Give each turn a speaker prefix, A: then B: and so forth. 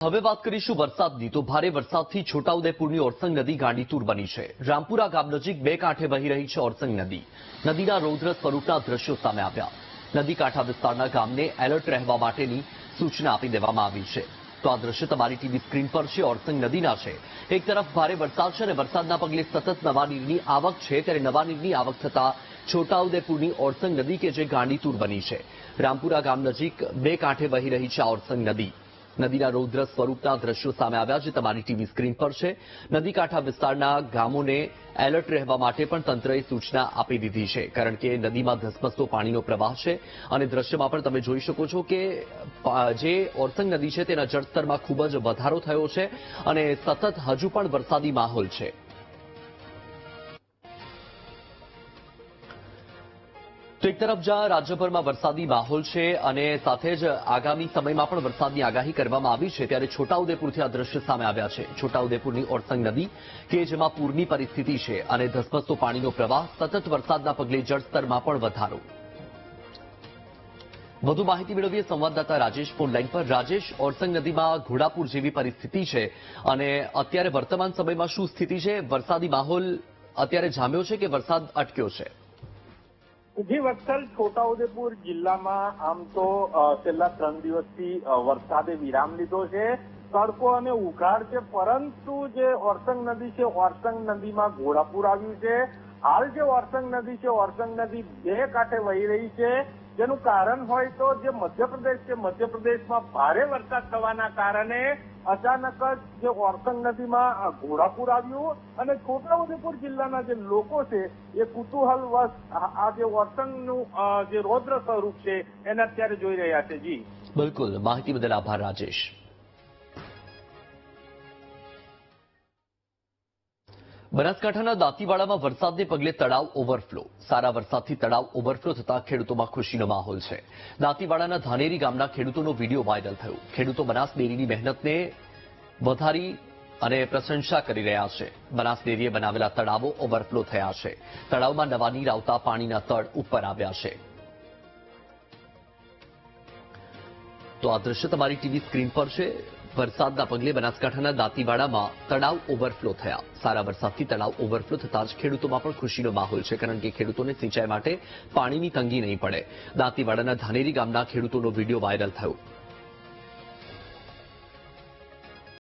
A: હવે વાત કરીશું વરસાદની તો ભારે વરસાદથી છોટાઉદેપુરની ઓરસંગ નદી ગાંડીતુર બની છે। રામપુરા ગામ નજીક બે કાંઠે વહી રહી છે ઓરસંગ નદી। નદીના રૌદ્ર સ્વરૂપના દ્રશ્યો સામે આવ્યા। નદી કાંઠા વિસ્તારના ગામને એલર્ટ રહેવા માટેની સૂચના આપી દેવામાં આવી છે। તો આ દ્રશ્ય તમારી ટીવી સ્ક્રીન પર છે, ઓરસંગ નદીના છે। એક તરફ ભારે વરસાદ છે અને વરસાદના પગલે સતત નવા નીરની આવક છે, ત્યારે નવા નીરની આવક થતા છોટાઉદેપુરની ઓરસંગ નદી કે જે ગાંડીતુર બની છે। રામપુરા ગામ નજીક બે કાંઠે વહી રહી છે આ ઓરસંગ નદી। નદીના રૌદ્ર સ્વરૂપના દ્રશ્યો સામે આવ્યા છે, તમારી ટીવી સ્ક્રીન પર છે। નદી કાંઠા વિસ્તારના ગામોને એલર્ટ રહેવા માટે પણ તંત્રએ સૂચના આપી દીધી છે, કારણ કે નદીમાં ધસમસતો પાણીનો પ્રવાહ છે અને દ્રશ્યમાં પણ તમે જોઈ શકો છો કે જે ઓરસંગ નદી છે તેના જળસ્તરમાં ખૂબ જ વધારો થયો છે અને સતત હજુ પણ વરસાદી માહોલ છે। તો એક તરફ જ્યાં રાજ્યભરમાં વરસાદી માહોલ છે અને સાથે જ આગામી સમયમાં પણ વરસાદની આગાહી કરવામાં આવી છે, ત્યારે છોટાઉદેપુરથી આ દ્રશ્ય સામે આવ્યા છે। છોટાઉદેપુરની ઓરસંગ નદી કે જેમાં પૂરની પરિસ્થિતિ છે અને ધસમસતો પાણીનો પ્રવાહ, સતત વરસાદના પગલે જળસ્તરમાં પણ વધારો। વધુ માહિતી મેળવીએ સંવાદદાતા રાજેશ ફોન લાઈન પર। રાજેશ, ઓરસંગ નદીમાં ઘોડાપુર જેવી પરિસ્થિતિ છે અને અત્યારે વર્તમાન સમયમાં શું સ્થિતિ છે? વરસાદી માહોલ અત્યારે જામ્યો છે કે વરસાદ અટક્યો છે?
B: જી વત્સલ, છોટાઉદેપુર જિલ્લામાં આમ તો છેલ્લા 3 દિવસથી વરસાદે વિરામ લીધો છે। તડકો અને ઉઘાડ છે, પરંતુ જે ઓરસંગ નદી છે, ઓરસંગ નદીમાં ઘોડાપુર આવ્યું છે। હાલ જે ઓરસંગ નદી છે, ઓરસંગ નદી બે કાંઠે વહી રહી છે। જેનું કારણ હોય તો જે મધ્યપ્રદેશ છે, મધ્યપ્રદેશમાં ભારે વરસાદ થવાના કારણે અચાનક જ જે ઓરસંગ નદીમાં ઘોડાપુર આવ્યું અને છોટાઉદેપુર જિલ્લાના જે લોકો છે એ કુતૂહલવશ આ જે ઓરસંગનું જે રૌદ્ર સ્વરૂપ છે એને અત્યારે જોઈ રહ્યા છે। જી
A: બિલકુલ, માહિતી બદલ આભાર રાજેશ। બનાસકાંઠાના દાંતીવાડામાં વરસાદને પગલે તળાવ ઓવરફ્લો। સારા વરસાદથી તળાવ ઓવરફ્લો થતા ખેડૂતોમાં ખુશીનો માહોલ છે। દાંતીવાડાના ધાનેરી ગામના ખેડૂતોનો વિડીયો વાયરલ થયો। ખેડૂતો બનાસ ડેરીની મહેનતને વધારી અને પ્રશંસા કરી રહ્યા છે। બનાસ ડેરીએ બનાવેલા તળાવો ઓવરફ્લો થયા છે। તળાવમાં નવા નીર આવતા પાણીના તળ ઉપર આવ્યા છે। તો આ દ્રશ્ય તમારી ટીવી સ્ક્રીન પર છે। વરસાદના પગલે બનાસકાંઠાના દાંતીવાડામાં તળાવ ઓવરફ્લો થયા। સારા વરસાદથી તળાવ ઓવરફ્લો થતાં જ ખેડૂતોમાં પણ ખુશીનો માહોલ છે, કારણ કે ખેડૂતોને સિંચાઈ માટે પાણીની તંગી નહીં પડે। દાંતીવાડાના ધાનેરી ગામના ખેડૂતોનો વિડીયો વાયરલ થયો।